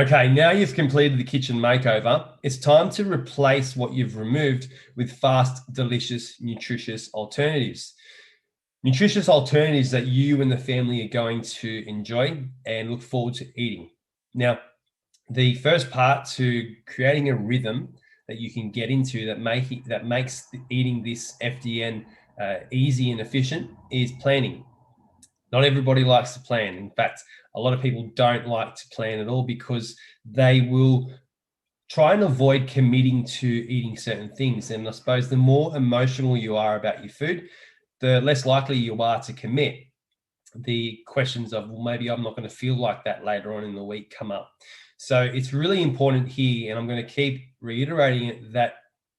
Okay, now you've completed the kitchen makeover. It's time to replace what you've removed with fast, delicious, nutritious alternatives. Nutritious alternatives that you and the family are going to enjoy and look forward to eating. Now, the first part to creating a rhythm that you can get into that makes eating this FDN easy and efficient is planning. Not everybody likes to plan. In fact, a lot of people don't like to plan at all because they will try and avoid committing to eating certain things. And I suppose the more emotional you are about your food, the less likely you are to commit. The questions of, well, maybe I'm not going to feel like that later on in the week come up. So it's really important here, and I'm going to keep reiterating it, that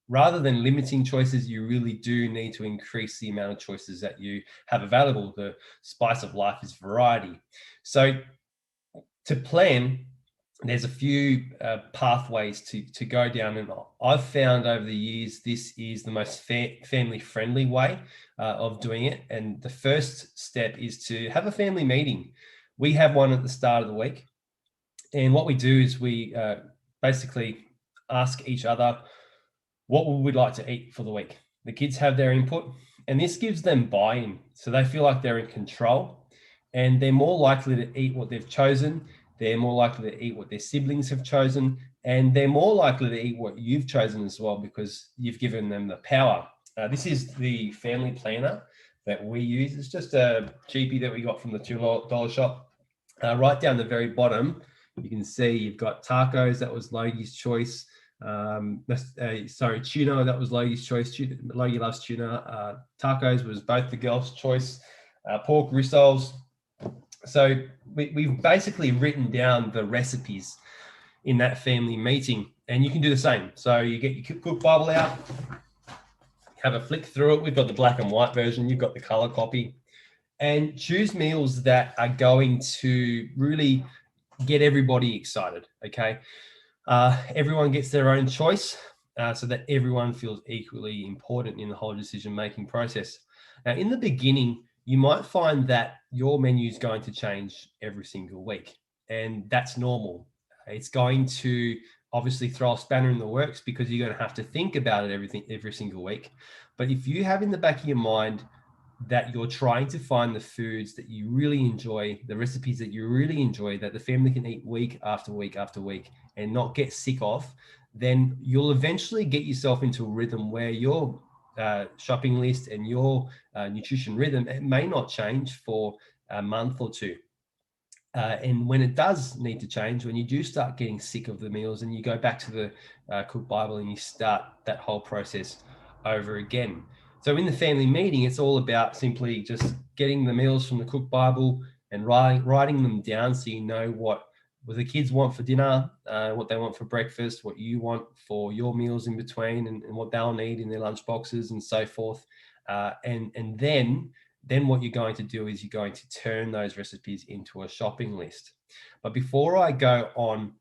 rather than limiting choices, you really do need to increase the amount of choices that you have available. The spice of life is variety. So to plan, there's a few pathways to go down, and I've found over the years this is the most family friendly way of doing it. And the first step is to have a family meeting. We have one at the start of the week, and what we do is we basically ask each other what we would like to eat for the week. The kids have their input, and this gives them buy-in, so they feel like they're in control, and they're more likely to eat what they've chosen. They're more likely to eat what their siblings have chosen, and they're more likely to eat what you've chosen as well because you've given them the power. This is the family planner that we use. It's just a cheapie that we got from the $2 shop. Right down the very bottom, you can see you've got tacos. That was Logie's choice. Tuna. That was Logie's choice. Logie loves tuna. Tacos was both the girls' choice. Pork rissoles. So we've basically written down the recipes in that family meeting, and you can do the same. So you get your Cook Bible out, have a flick through it. We've got the black and white version. You've got the color copy, and choose meals that are going to really get everybody excited. Okay. Everyone gets their own choice so that everyone feels equally important in the whole decision-making process. Now, in the beginning, you might find that your menu is going to change every single week, and that's normal. It's going to obviously throw a spanner in the works because you're going to have to think about it every single week. But if you have in the back of your mind that you're trying to find the foods that you really enjoy, the recipes that you really enjoy, that the family can eat week after week after week and not get sick of, then you'll eventually get yourself into a rhythm where your shopping list and your nutrition rhythm, it may not change for a month or two. And when it does need to change, when you do start getting sick of the meals and you go back to the Cook Bible and you start that whole process over again. So in the family meeting, it's all about simply just getting the meals from the Cook Bible and writing them down so you know what the kids want for dinner, what they want for breakfast, what you want for your meals in between, and what they'll need in their lunch boxes and so forth. And then what you're going to do is you're going to turn those recipes into a shopping list. But before I go on,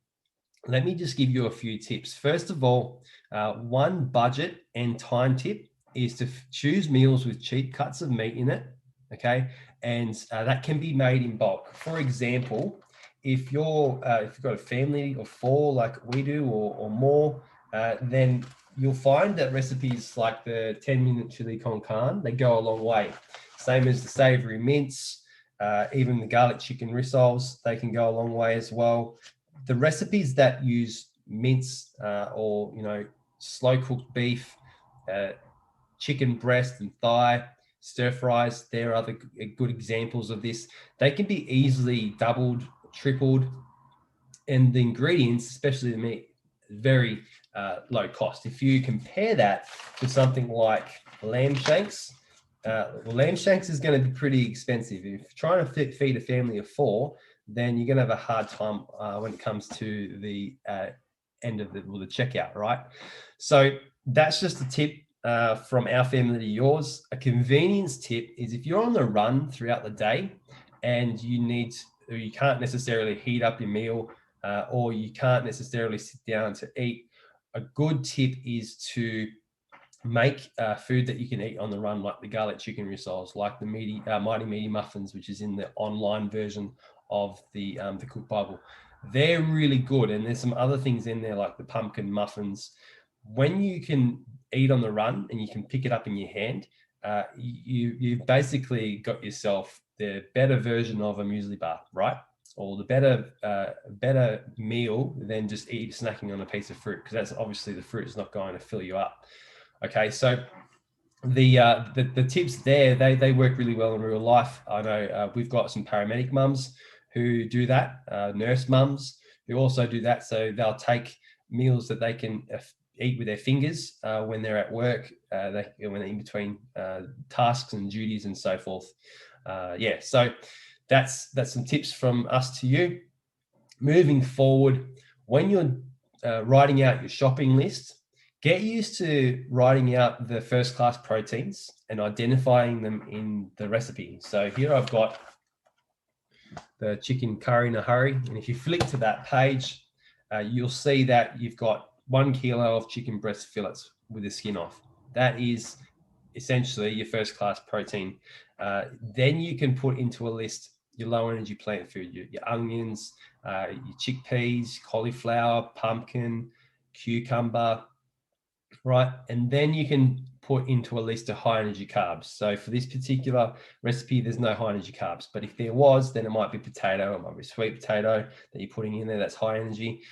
let me just give you a few tips. First of all, one budget and time tip is to choose meals with cheap cuts of meat in it, okay? And that can be made in bulk. For example, if you've got a family of 4 like we do or more, then you'll find that recipes like the 10-minute chili con carne, they go a long way. Same as the savory mince, even the garlic chicken rissoles, they can go a long way as well. The recipes that use mince or slow cooked beef, chicken breast and thigh, stir fries, there are other good examples of this. They can be easily doubled, tripled, and the ingredients, especially the meat, very low cost. If you compare that to something like lamb shanks, lamb shanks is going to be pretty expensive. If you're trying to feed a family of 4, then you're going to have a hard time when it comes to the end of the checkout, right? So that's just a tip from our family to yours. A convenience tip is if you're on the run throughout the day and you can't necessarily heat up your meal or you can't necessarily sit down to eat, a good tip is to make food that you can eat on the run, like the garlic chicken rissoles, like the Mighty Meaty muffins, which is in the online version of the Cook Bible. They're really good. And there's some other things in there like the pumpkin muffins. When you can eat on the run and you can pick it up in your hand, you've basically got yourself the better version of a muesli bar, right? Or the better meal than just snacking on a piece of fruit, because that's obviously the fruit is not going to fill you up. Okay, so the tips there, they work really well in real life. I know we've got some paramedic mums who do that, nurse mums who also do that. So they'll take meals that they can eat with their fingers when they're at work, when they're in between tasks and duties and so forth. Yeah, so that's some tips from us to you. Moving forward, when you're writing out your shopping list, get used to writing out the first class proteins and identifying them in the recipe. So here I've got the chicken curry in a hurry. And if you flick to that page, you'll see that you've got 1 kilo of chicken breast fillets with the skin off. That is essentially your first class protein. Then you can put into a list your low energy plant food, your onions, your chickpeas, cauliflower, pumpkin, cucumber, right? And then you can put into a list of high energy carbs. So for this particular recipe, there's no high energy carbs, but if there was, then it might be potato, it might be sweet potato that you're putting in there that's high energy.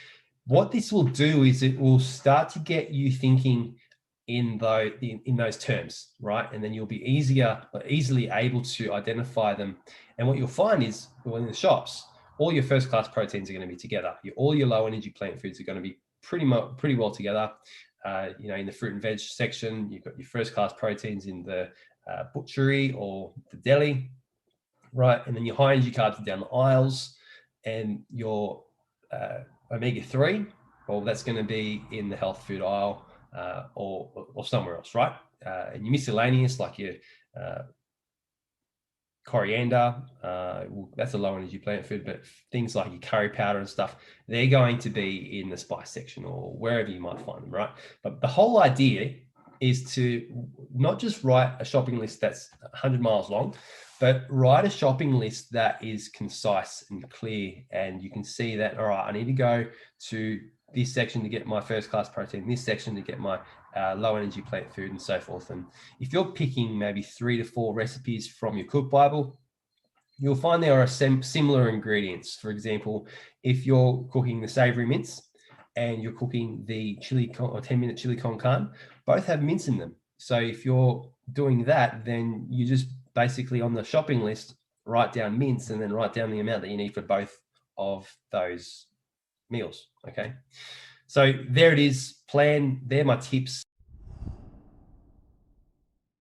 What this will do is it will start to get you thinking in those terms, right? And then you'll be easily able to identify them. And what you'll find is, well, in the shops, all your first class proteins are going to be together. All your low energy plant foods are going to be pretty well together. In the fruit and veg section, you've got your first class proteins in the butchery or the deli, right? And then your high energy carbs are down the aisles, and your omega-3, well, that's going to be in the health food aisle or somewhere else, right? And your miscellaneous, like your coriander, that's a low energy plant food, but things like your curry powder and stuff, they're going to be in the spice section or wherever you might find them, right? But the whole idea is to not just write a shopping list that's 100 miles long, but write a shopping list that is concise and clear. And you can see that, all right, I need to go to this section to get my first class protein, this section to get my low energy plant food and so forth. And if you're picking maybe 3 to 4 recipes from your Cook Bible, you'll find there are similar ingredients. For example, if you're cooking the savory mince and you're cooking the chili or 10-minute chili con carne, both have mince in them. So if you're doing that, then you just basically on the shopping list, write down mince and then write down the amount that you need for both of those meals. Okay. So there it is. They're my tips.